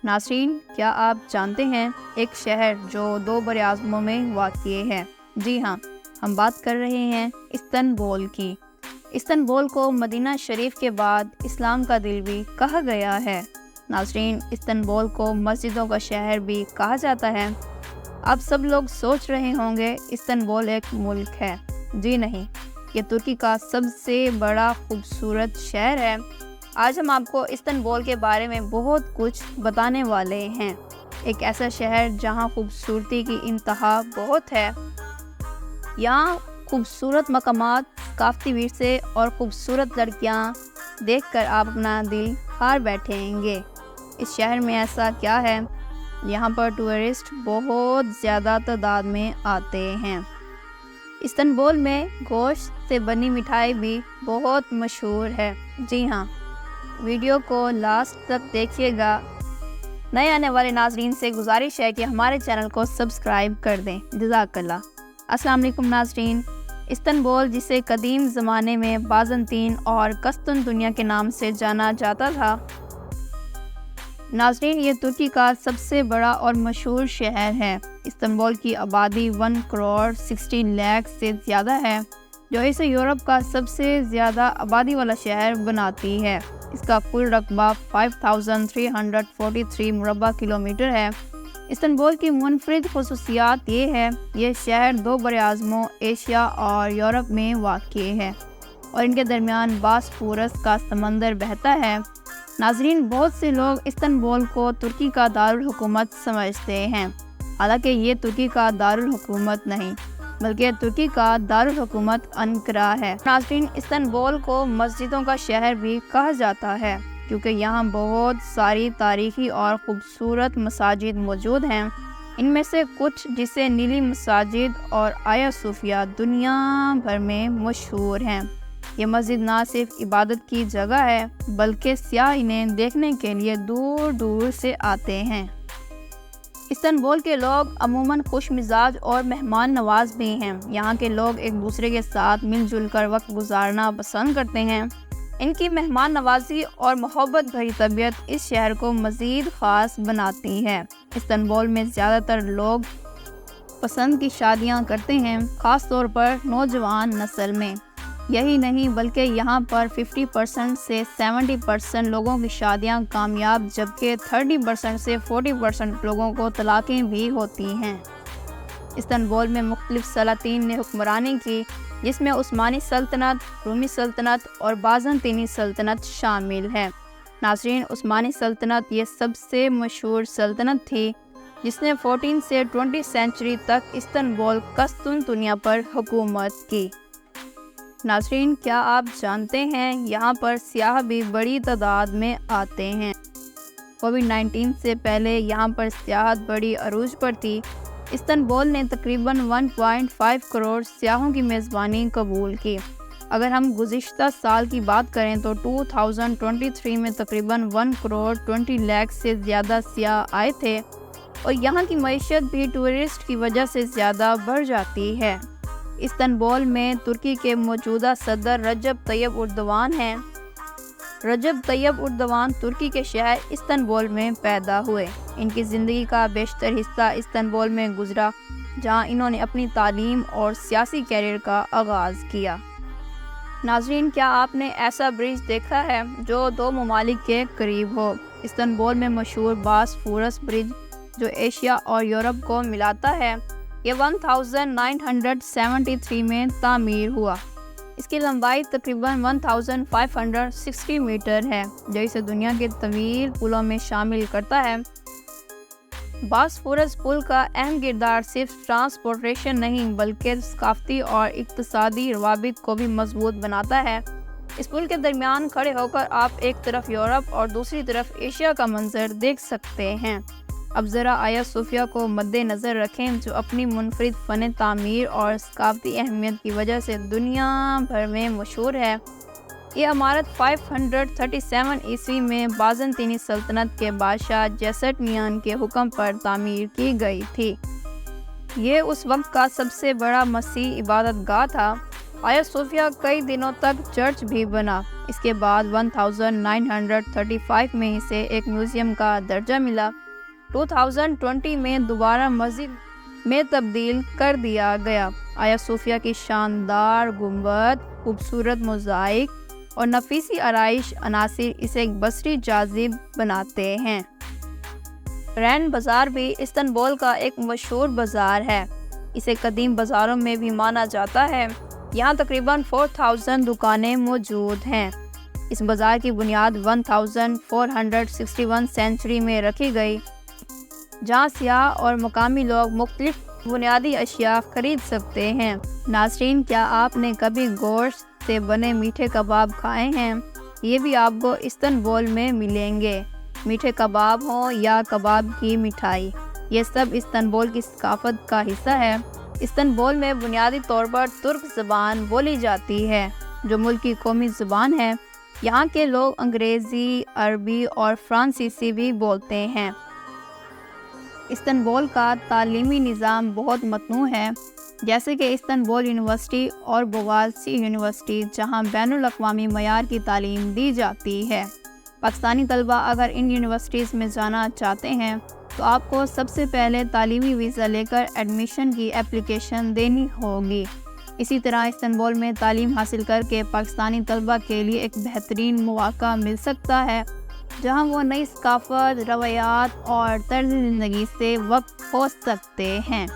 ناظرین، کیا آپ جانتے ہیں ایک شہر جو 2 براعظموں میں واقع ہے؟ جی ہاں، ہم بات کر رہے ہیں استنبول کی۔ استنبول کو مدینہ شریف کے بعد اسلام کا دل بھی کہا گیا ہے۔ ناظرین، استنبول کو مسجدوں کا شہر بھی کہا جاتا ہے۔ آپ سب لوگ سوچ رہے ہوں گے استنبول ایک ملک ہے۔ جی نہیں، یہ ترکی کا سب سے بڑا خوبصورت شہر ہے۔ آج ہم آپ کو استنبول کے بارے میں بہت کچھ بتانے والے ہیں۔ ایک ایسا شہر جہاں خوبصورتی کی انتہا بہت ہے۔ یہاں خوبصورت مقامات، ثقافتی ورثے اور خوبصورت لڑکیاں دیکھ کر آپ اپنا دل ہار بیٹھیں گے۔ اس شہر میں ایسا کیا ہے؟ یہاں پر ٹورسٹ بہت زیادہ تعداد میں آتے ہیں۔ استنبول میں گوشت سے بنی مٹھائی بھی بہت مشہور ہے۔ جی ہاں، ویڈیو کو لاسٹ تک دیکھیے گا۔ نئے آنے والے ناظرین سے گزارش ہے کہ ہمارے چینل کو سبسکرائب کر دیں۔ جزاک اللہ۔ السلام علیکم ناظرین۔ استنبول، جسے قدیم زمانے میں بازنطین اور قسطنطنیہ کے نام سے جانا جاتا تھا، ناظرین یہ ترکی کا سب سے بڑا اور مشہور شہر ہے۔ استنبول کی آبادی 1 کروڑ 60 لاکھ سے زیادہ ہے، جو اسے یورپ کا سب سے زیادہ آبادی والا شہر بناتی ہے۔ اس کا کل رقبہ 5343 مربع کلومیٹر ہے۔ استنبول کی منفرد خصوصیات یہ ہے، یہ شہر 2 براعظموں ایشیا اور یورپ میں واقع ہے اور ان کے درمیان باسفورس کا سمندر بہتا ہے۔ ناظرین، بہت سے لوگ استنبول کو ترکی کا دارالحکومت سمجھتے ہیں، حالانکہ یہ ترکی کا دارالحکومت نہیں بلکہ ترکی کا دارالحکومت انقرہ ہے۔ ناظرین، استنبول کو مسجدوں کا شہر بھی کہا جاتا ہے کیونکہ یہاں بہت ساری تاریخی اور خوبصورت مساجد موجود ہیں۔ ان میں سے کچھ، جیسے نیلی مساجد اور آیا صوفیہ، دنیا بھر میں مشہور ہیں۔ یہ مسجد نہ صرف عبادت کی جگہ ہے بلکہ سیاح انہیں دیکھنے کے لیے دور دور سے آتے ہیں۔ استنبول کے لوگ عموماً خوش مزاج اور مہمان نواز بھی ہیں۔ یہاں کے لوگ ایک دوسرے کے ساتھ مل جل کر وقت گزارنا پسند کرتے ہیں۔ ان کی مہمان نوازی اور محبت بھری طبیعت اس شہر کو مزید خاص بناتی ہے۔ استنبول میں زیادہ تر لوگ پسند کی شادیاں کرتے ہیں، خاص طور پر نوجوان نسل میں۔ یہی نہیں بلکہ یہاں پر 50% سے 70% لوگوں کی شادیاں کامیاب، جبکہ 30% سے 40% لوگوں کو طلاقیں بھی ہوتی ہیں۔ استنبول میں مختلف سلاطین نے حکمرانی کی، جس میں عثمانی سلطنت، رومی سلطنت اور بازنطینی سلطنت شامل ہے۔ ناظرین، عثمانی سلطنت یہ سب سے مشہور سلطنت تھی جس نے 14 سے 20 سینچری تک استنبول قسطنطنیہ پر حکومت کی۔ ناظرین، کیا آپ جانتے ہیں یہاں پر سیاح بھی بڑی تعداد میں آتے ہیں؟ کووڈ-19 سے پہلے یہاں پر سیاحت بڑی عروج پر تھی۔ استنبول نے تقریباً 1.5 کروڑ سیاحوں کی میزبانی قبول کی۔ اگر ہم گزشتہ سال کی بات کریں تو 2023 میں تقریباً 1 کروڑ 20 لاکھ سے زیادہ سیاح آئے تھے اور یہاں کی معیشت بھی ٹورسٹ کی وجہ سے زیادہ بڑھ جاتی ہے۔ استنبول میں ترکی کے موجودہ صدر رجب طیب اردوان ہیں۔ رجب طیب اردوان ترکی کے شہر استنبول میں پیدا ہوئے۔ ان کی زندگی کا بیشتر حصہ استنبول میں گزرا، جہاں انہوں نے اپنی تعلیم اور سیاسی کیریئر کا آغاز کیا۔ ناظرین، کیا آپ نے ایسا برج دیکھا ہے جو 2 ممالک کے قریب ہو؟ استنبول میں مشہور باسفورس برج، جو ایشیا اور یورپ کو ملاتا ہے، یہ 1973 میں تعمیر ہوا۔ اس کی لمبائی تقریباً 1560 میٹر ہے، جو اسے دنیا کے طویل پلوں میں شامل کرتا ہے۔ باسفورس پل کا اہم کردار صرف ٹرانسپورٹیشن نہیں بلکہ ثقافتی اور اقتصادی روابط کو بھی مضبوط بناتا ہے۔ اس پل کے درمیان کھڑے ہو کر آپ ایک طرف یورپ اور دوسری طرف ایشیا کا منظر دیکھ سکتے ہیں۔ اب ذرا آیا صوفیہ کو مد نظر رکھیں، جو اپنی منفرد فن تعمیر اور ثقافتی اہمیت کی وجہ سے دنیا بھر میں مشہور ہے۔ یہ عمارت 537 عیسوی میں بازنطینی سلطنت کے بادشاہ جسٹنیان کے حکم پر تعمیر کی گئی تھی۔ یہ اس وقت کا سب سے بڑا مسیحی عبادت گاہ تھا۔ آیا صوفیہ کئی دنوں تک چرچ بھی بنا۔ اس کے بعد 1935 میں اسے ایک میوزیم کا درجہ ملا۔ 2020 میں دوبارہ مسجد میں تبدیل کر دیا گیا۔ آیا صوفیہ کی شاندار گنبد، خوبصورت موزائک اور نفیسی آرائش عناصر اسے ایک بصری جاذب بناتے ہیں۔ رین بازار بھی استنبول کا ایک مشہور بازار ہے۔ اسے قدیم بازاروں میں بھی مانا جاتا ہے۔ یہاں تقریباً 4000 دکانیں موجود ہیں۔ اس بازار کی بنیاد 1461 سینچری میں رکھی گئی، جہاں سیاح اور مقامی لوگ مختلف بنیادی اشیاء خرید سکتے ہیں۔ ناظرین، کیا آپ نے کبھی گوشت سے بنے میٹھے کباب کھائے ہیں؟ یہ بھی آپ کو استنبول میں ملیں گے۔ میٹھے کباب ہوں یا کباب کی مٹھائی، یہ سب استنبول کی ثقافت کا حصہ ہے۔ استنبول میں بنیادی طور پر ترک زبان بولی جاتی ہے، جو ملک کی قومی زبان ہے۔ یہاں کے لوگ انگریزی، عربی اور فرانسیسی بھی بولتے ہیں۔ استنبول کا تعلیمی نظام بہت متنوع ہے، جیسے کہ استنبول یونیورسٹی اور بوغازی یونیورسٹی، جہاں بین الاقوامی معیار کی تعلیم دی جاتی ہے۔ پاکستانی طلبہ اگر ان یونیورسٹیز میں جانا چاہتے ہیں تو آپ کو سب سے پہلے تعلیمی ویزا لے کر ایڈمیشن کی اپلیکیشن دینی ہوگی۔ اسی طرح استنبول میں تعلیم حاصل کر کے پاکستانی طلبہ کے لیے ایک بہترین مواقع مل سکتا ہے، جہاں وہ نئی ثقافت، روایات اور طرز زندگی سے واقف ہو سکتے ہیں۔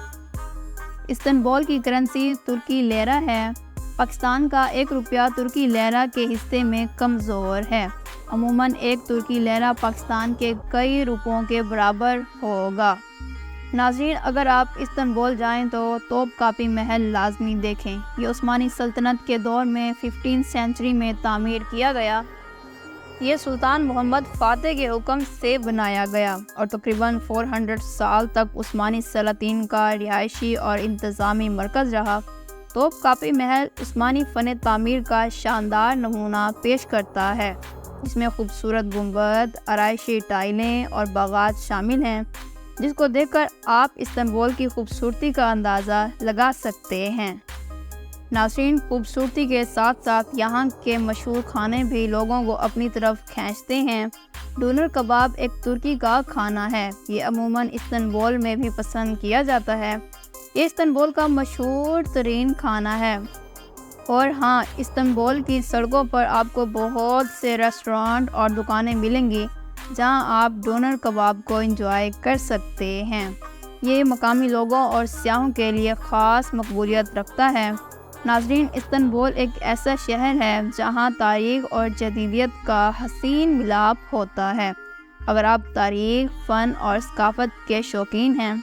استنبول کی کرنسی ترکی لیرہ ہے۔ پاکستان کا 1 روپیہ ترکی لیرہ کے حصے میں کمزور ہے۔ عموماً 1 ترکی لیرہ پاکستان کے کئی روپوں کے برابر ہوگا۔ ناظرین، اگر آپ استنبول جائیں تو توپ کاپی محل لازمی دیکھیں۔ یہ عثمانی سلطنت کے دور میں 15 سینچری میں تعمیر کیا گیا۔ یہ سلطان محمد فاتح کے حکم سے بنایا گیا اور تقریباً 400 سال تک عثمانی سلاطین کا رہائشی اور انتظامی مرکز رہا۔ توپ کاپی محل عثمانی فن تعمیر کا شاندار نمونہ پیش کرتا ہے، جس میں خوبصورت گنبد، آرائشی ٹائلیں اور باغات شامل ہیں، جس کو دیکھ کر آپ استنبول کی خوبصورتی کا اندازہ لگا سکتے ہیں۔ ناظرین، خوبصورتی کے ساتھ ساتھ یہاں کے مشہور کھانے بھی لوگوں کو اپنی طرف کھینچتے ہیں۔ ڈونر کباب ایک ترکی کا کھانا ہے۔ یہ عموماً استنبول میں بھی پسند کیا جاتا ہے۔ یہ استنبول کا مشہور ترین کھانا ہے۔ اور ہاں، استنبول کی سڑکوں پر آپ کو بہت سے ریسٹورانٹ اور دکانیں ملیں گی جہاں آپ ڈونر کباب کو انجوائے کر سکتے ہیں۔ یہ مقامی لوگوں اور سیاحوں کے لیے خاص مقبولیت رکھتا ہے۔ ناظرین، استنبول ایک ایسا شہر ہے جہاں تاریخ اور جدیدیت کا حسین ملاپ ہوتا ہے۔ اگر آپ تاریخ، فن اور ثقافت کے شوقین ہیں،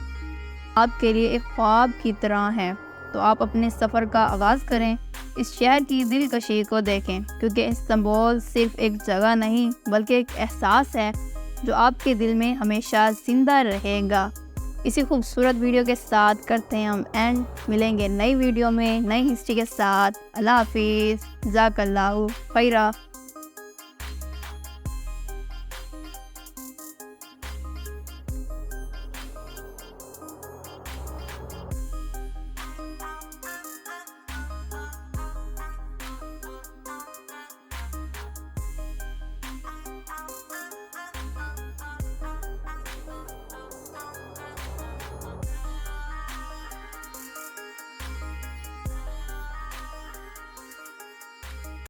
آپ کے لیے ایک خواب کی طرح ہے، تو آپ اپنے سفر کا آغاز کریں۔ اس شہر کی دلکشی کو دیکھیں، کیونکہ استنبول صرف ایک جگہ نہیں بلکہ ایک احساس ہے جو آپ کے دل میں ہمیشہ زندہ رہے گا۔ اسی خوبصورت ویڈیو کے ساتھ کرتے ہیں ہم اینڈ۔ ملیں گے نئی ویڈیو میں نئی ہسٹری کے ساتھ۔ اللہ حافظ، جزاک اللہ خیرہ۔